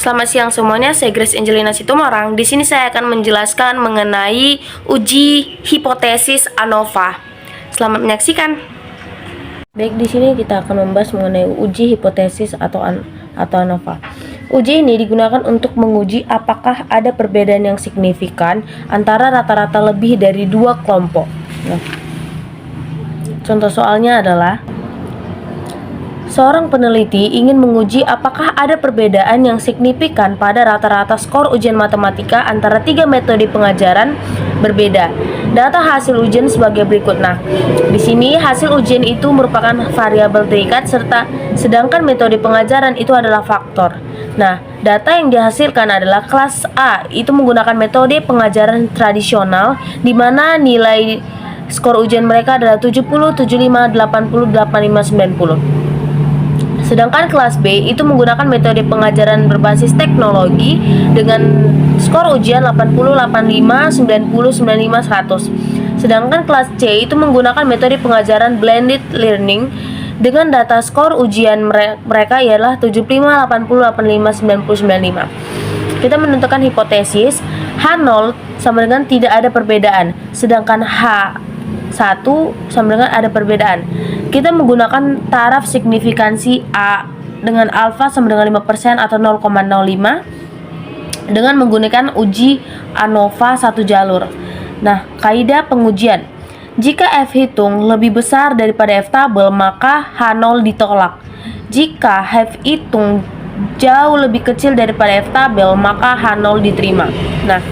Selamat siang semuanya, saya Grace Angelina Situmorang. Di sini saya akan menjelaskan mengenai uji hipotesis ANOVA. Selamat menyaksikan. Baik, di sini kita akan membahas mengenai uji hipotesis atau ANOVA. Uji ini digunakan untuk menguji apakah ada perbedaan yang signifikan antara rata-rata lebih dari dua kelompok. Nah, contoh soalnya adalah seorang peneliti ingin menguji apakah ada perbedaan yang signifikan pada rata-rata skor ujian matematika antara tiga metode pengajaran berbeda. Data hasil ujian sebagai berikut. Nah, di sini hasil ujian itu merupakan variabel terikat sedangkan metode pengajaran itu adalah faktor. Nah, data yang dihasilkan adalah kelas A itu menggunakan metode pengajaran tradisional di mana nilai skor ujian mereka adalah 70, 75, 80, 85, 90. Sedangkan kelas B itu menggunakan metode pengajaran berbasis teknologi dengan skor ujian 80, 85, 90, 95, 100. Sedangkan kelas C itu menggunakan metode pengajaran blended learning dengan data skor ujian mereka ialah 75, 80, 85, 90, 95. Kita menentukan hipotesis H0 sama dengan tidak ada perbedaan, sedangkan H1 sama dengan ada perbedaan. Kita menggunakan taraf signifikansi A dengan alfa sama dengan 5% atau 0,05 dengan menggunakan uji ANOVA satu jalur. Nah, kaidah pengujian. Jika F hitung lebih besar daripada F tabel, maka H0 ditolak. Jika F hitung jauh lebih kecil daripada F tabel, maka H0 diterima. Nah,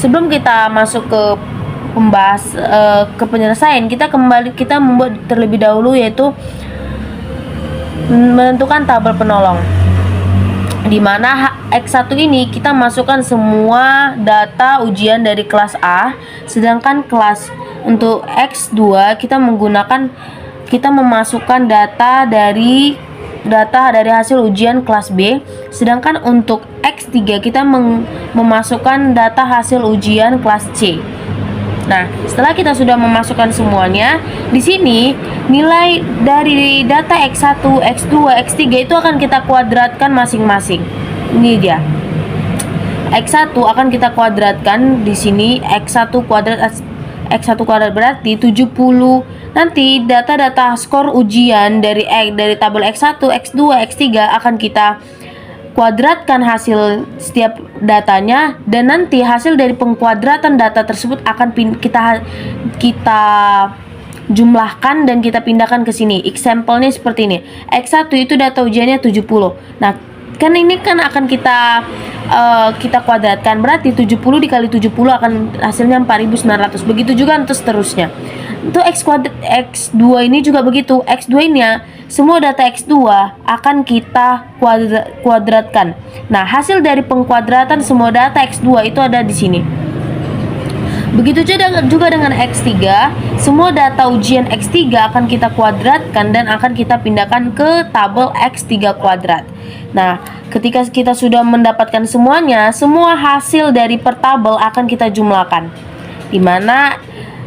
sebelum kita masuk ke ke penyelesaian, kita membuat terlebih dahulu, yaitu menentukan tabel penolong, di mana X1 ini kita masukkan semua data ujian dari kelas A, sedangkan untuk X2 kita memasukkan data dari hasil ujian kelas B, sedangkan untuk X3 kita memasukkan data hasil ujian kelas C. Nah, setelah kita sudah memasukkan semuanya, di sini nilai dari data X1, X2, X3 itu akan kita kuadratkan masing-masing. Ini dia. X1 akan kita kuadratkan di sini, X1 kuadrat berarti 70. Nanti data-data skor ujian dari tabel X1, X2, X3 akan kita kuadratkan hasil setiap datanya, dan nanti hasil dari pengkuadratan data tersebut akan kita jumlahkan dan kita pindahkan ke sini. Example-nya seperti ini. X1 itu data ujiannya 70. Nah, kan ini kan akan kita kuadratkan, berarti 70 dikali 70 akan hasilnya 4900. Begitu juga untuk seterusnya. Untuk X2 ini juga begitu. X2 ini semua data X2 akan kita kuadratkan. Nah, hasil dari pengkuadratan semua data X2 itu ada di sini. Begitu juga dengan X3, semua data ujian X3 akan kita kuadratkan dan akan kita pindahkan ke tabel X3 kuadrat. Nah, ketika kita sudah mendapatkan semuanya, semua hasil dari per tabel akan kita jumlahkan, di mana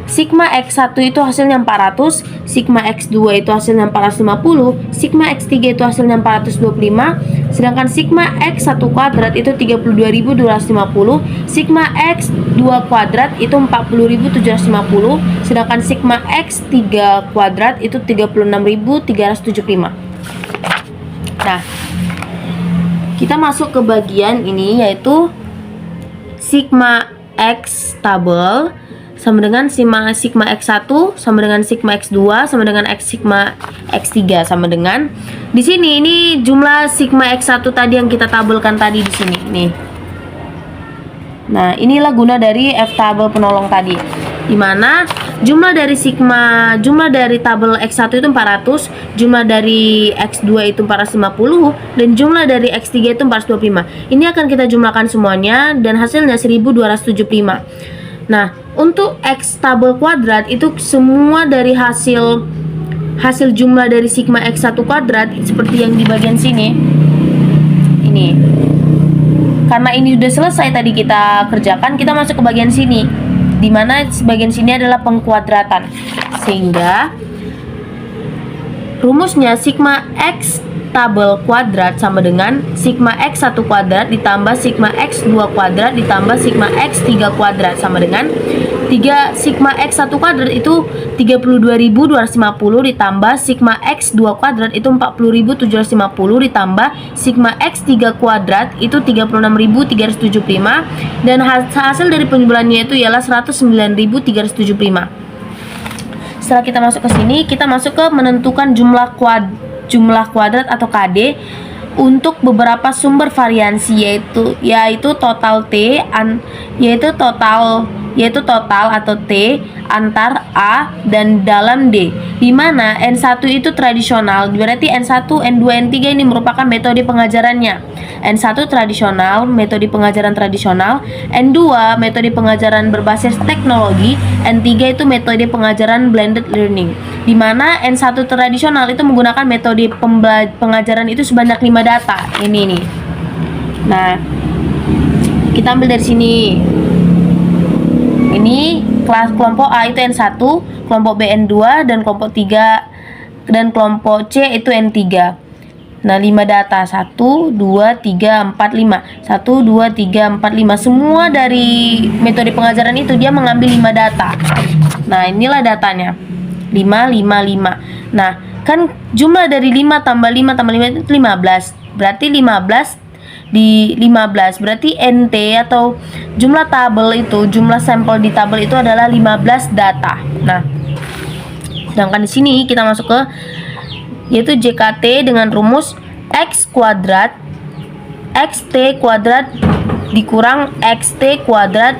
sigma X1 itu hasilnya 400, sigma X2 itu hasilnya 450, sigma X3 itu hasilnya 425, sedangkan sigma X1 kuadrat itu 32.250, sigma X2 kuadrat itu 40.750, sedangkan sigma X3 kuadrat itu 36.375. Nah, kita masuk ke bagian ini, yaitu sigma X tabel sama dengan sigma X1 sama dengan sigma X2 sama dengan sigma X3 sama dengan di sini, ini jumlah sigma X1 tadi yang kita tabelkan tadi di sini nih. Nah, inilah guna dari F tabel penolong tadi, di mana jumlah dari tabel X1 itu 400, jumlah dari X2 itu 450, dan jumlah dari X3 itu 425. Ini akan kita jumlahkan semuanya dan hasilnya 1275. Nah, untuk X tabel kuadrat itu semua dari hasil jumlah dari sigma X1 kuadrat seperti yang di bagian sini. Ini. Karena ini sudah selesai tadi kita kerjakan, kita masuk ke bagian sini, di mana bagian sini adalah pengkuadratan. Sehingga rumusnya sigma X tabel kuadrat sama dengan sigma X1 kuadrat ditambah sigma X2 kuadrat ditambah sigma X3 kuadrat sama dengan 3 sigma X1 kuadrat itu 32.250 ditambah sigma X2 kuadrat itu 40.750 ditambah sigma X3 kuadrat itu 36.375 dan hasil dari penjumlahannya itu ialah 109.375. Setelah kita masuk ke sini, kita masuk ke menentukan jumlah kuadrat atau KD untuk beberapa sumber variansi yaitu total T yaitu total atau T antar A dan dalam D, di mana N1 itu tradisional, berarti N1, N2, N3 ini merupakan metode pengajarannya. N1 tradisional, metode pengajaran tradisional, N2 metode pengajaran berbasis teknologi, N3 itu metode pengajaran blended learning, di mana N1 tradisional itu menggunakan metode pengajaran itu sebanyak 5 data. Ini nih. Nah, kita ambil dari sini. Ini kelas kelompok A itu N1, kelompok B N2 dan kelompok 3 dan kelompok C itu N3. Nah, 5 data 1 2 3 4 5. 1 2 3 4 5. Semua dari metode pengajaran itu dia mengambil 5 data. Nah, inilah datanya. 5 5 5. Nah, kan jumlah dari 5 tambah 5 tambah 5 itu 15. Berarti 15 di 15 berarti NT atau jumlah tabel itu, jumlah sampel di tabel itu adalah 15 data. Nah, sedangkan di sini kita masuk ke yaitu JKT dengan rumus X kuadrat XT kuadrat dikurang XT kuadrat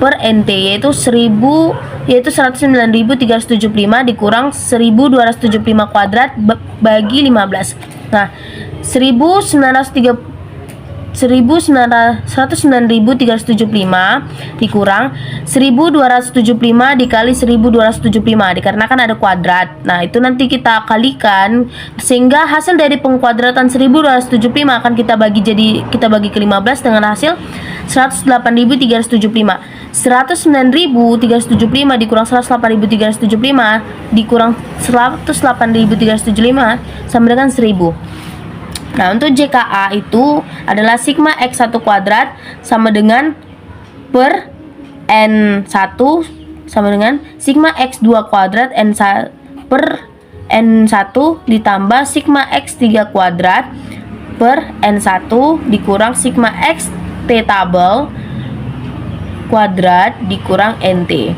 per NT yaitu 109.375 dikurang 1.275 kuadrat bagi 15. Nah, 109.375 dikurang 1.275 dikali 1.275 dikarenakan ada kuadrat. Nah, itu nanti kita kalikan sehingga hasil dari pengkuadratan 1.275 akan kita bagi ke 15 dengan hasil 108.375. 109.375 dikurang 108.375 dikurang 108.375 sama dengan 1.000. Nah, untuk JKA itu adalah sigma X1 kuadrat sama dengan per N1 sama dengan sigma X2 kuadrat per N1 ditambah sigma X3 kuadrat per N1 dikurang sigma XT tabel kuadrat dikurang NT.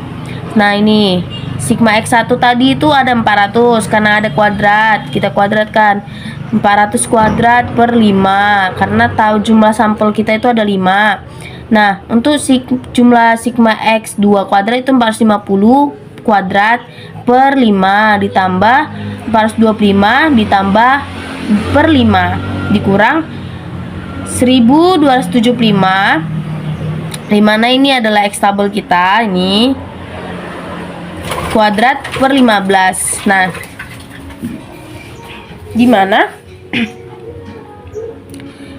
Nah, ini sigma X1 tadi itu ada 400 karena ada kuadrat, kita kuadratkan 400 kuadrat per 5 karena tahu jumlah sampel kita itu ada 5. Nah, untuk jumlah sigma X2 kuadrat itu 450 kuadrat per 5 ditambah 425 ditambah per 5 dikurang 1275, dimana ini adalah X tabel kita ini kuadrat per 15. Nah, gimana?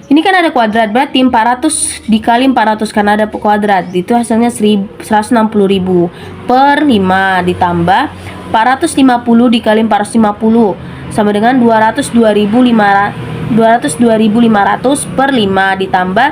Ini kan ada kuadrat, berarti 400 dikali 400 karena ada kuadrat itu hasilnya 160.000 per 5 ditambah 450 dikali 450 sama dengan 202.500 per 5 ditambah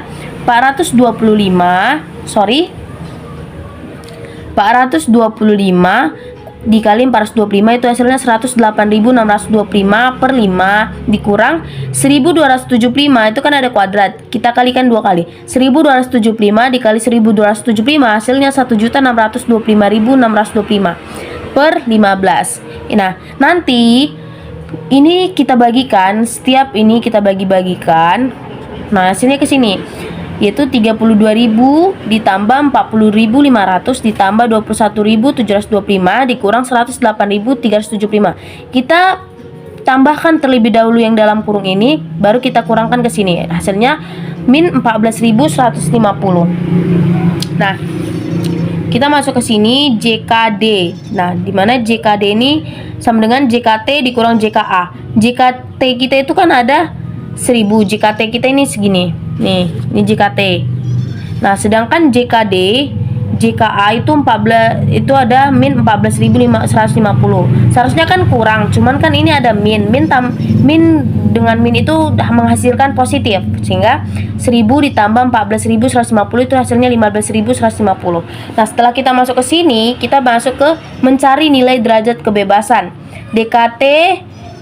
425 dikali 425 itu hasilnya 108.625 per 5 dikurang 1.275 itu kan ada kuadrat, kita kalikan 2 kali 1.275 dikali 1.275 hasilnya 1.625.625 per 15. Nah, nanti ini kita bagikan, setiap ini kita bagi-bagikan. Nah, hasilnya ke sini yaitu 32.000 ditambah 40.500 ditambah 21.725 dikurang 108.375. Kita tambahkan terlebih dahulu yang dalam kurung ini, baru kita kurangkan ke sini. Hasilnya min 14.150. Nah, kita masuk ke sini JKD. Nah, dimana JKD ini sama dengan JKT dikurang JKA. JKT kita itu kan ada 1000, JKT kita ini segini. Nih, ini JKT. Nah, sedangkan JKD JKA itu 14, itu ada min 14.150. Seharusnya kan kurang, cuman kan ini ada min dengan min itu menghasilkan positif, sehingga 1000 ditambah 14.150 itu hasilnya 15.150. Nah, setelah kita masuk ke sini, kita masuk ke mencari nilai derajat kebebasan. DKT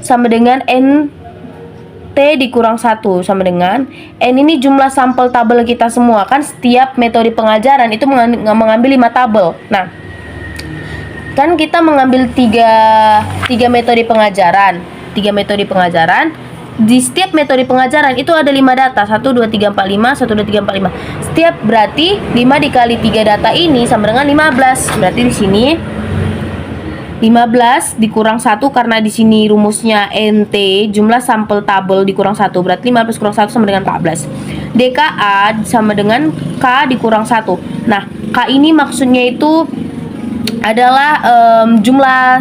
sama dengan NT dikurang 1 sama dengan N ini jumlah sampel tabel kita semua. Kan setiap metode pengajaran itu mengambil 5 tabel. Nah, kan kita mengambil 3 metode pengajaran. 3 metode pengajaran. Di setiap metode pengajaran itu ada 5 data, 1 2 3 4 5, 1 2 3 4 5. Setiap berarti 5 dikali 3 data ini sama dengan 15. Berarti di sini 15 dikurang 1 karena di sini rumusnya NT jumlah sampel tabel dikurang 1, berarti 15 kurang 1 sama dengan 14. DKA sama dengan K dikurang 1. Nah, K ini maksudnya itu adalah jumlah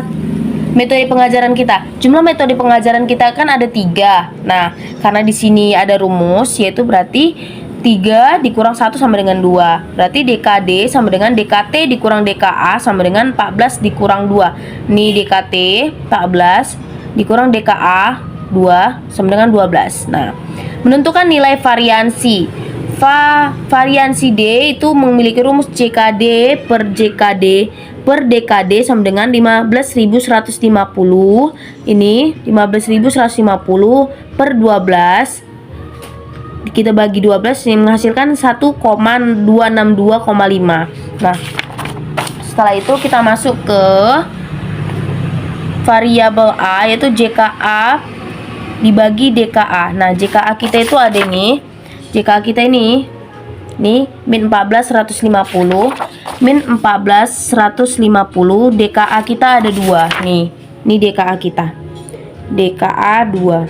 metode pengajaran kita. Jumlah metode pengajaran kita kan ada 3. Nah, karena di sini ada rumus, yaitu berarti 3 dikurang 1 sama dengan 2. Berarti DKD sama dengan DKT dikurang DKA sama dengan 14 dikurang 2. Ini DKT 14 dikurang DKA 2 sama dengan 12. Nah, menentukan nilai variansi. Variansi D itu memiliki rumus JKD per JKD per DKD sama dengan 15.150. Ini 15.150 per 12. Kita bagi 12 ini menghasilkan 1,262,5. Nah, setelah itu kita masuk ke variabel A, yaitu JKA dibagi DKA. Nah, JKA kita itu ada nih. JKA kita ini min 14.150, min 14.150, DKA kita ada 2 nih. Ini DKA kita. DKA 2.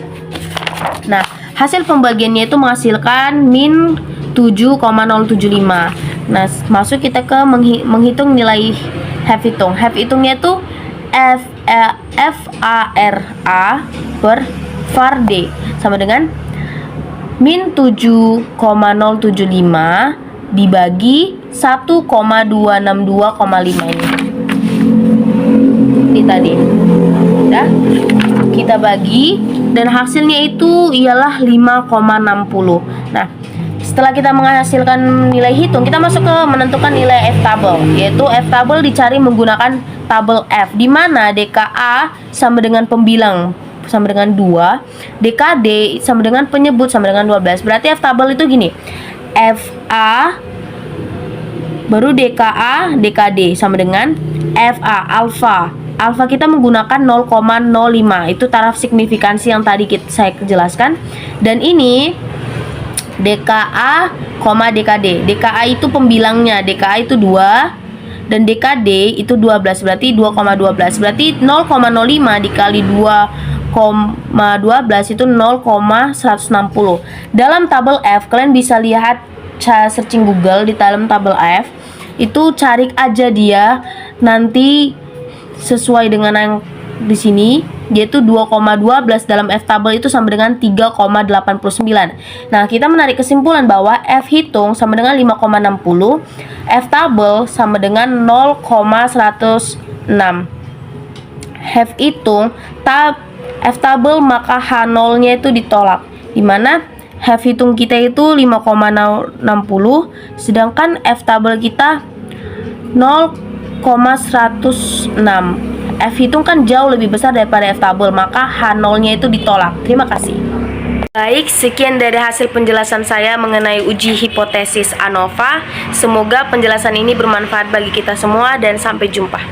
Nah, hasil pembagiannya itu menghasilkan min 7,075. Nah, masuk kita ke menghitung nilai have hitung. Have hitungnya itu FARA per var D sama dengan min 7,075 dibagi 1,262,5 ini. Ini tadi. Udah. Kita bagi dan hasilnya itu ialah 5,60. Nah, setelah kita menghasilkan nilai hitung, kita masuk ke menentukan nilai F tabel, yaitu F tabel dicari menggunakan tabel F, di mana DKA sama dengan pembilang sama dengan 2, DKD sama dengan penyebut sama dengan 12. Berarti F tabel itu gini, FA baru DKA, DKD sama dengan FA alfa. Alfa kita menggunakan 0,05. Itu taraf signifikansi yang tadi saya jelaskan. Dan ini DKA, DKD. DKA itu pembilangnya, DKA itu 2 dan DKD itu 12. Berarti 2,12. Berarti 0,05 dikali 2,12 itu 0,160. Dalam tabel F kalian bisa lihat, searching Google di dalam tabel F itu cari aja dia nanti sesuai dengan yang di sini, yaitu 2,12 dalam F tabel itu sama dengan 3,89. Nah, kita menarik kesimpulan bahwa F hitung sama dengan 5,60, F tabel sama dengan 0,106. F hitung F tabel maka H0-nya itu ditolak, dimana F hitung kita itu 5,60 sedangkan F tabel kita 0,106. F hitung kan jauh lebih besar daripada F tabel, maka H0-nya itu ditolak. Terima kasih. Baik, sekian dari hasil penjelasan saya mengenai uji hipotesis ANOVA. Semoga penjelasan ini bermanfaat bagi kita semua dan sampai jumpa.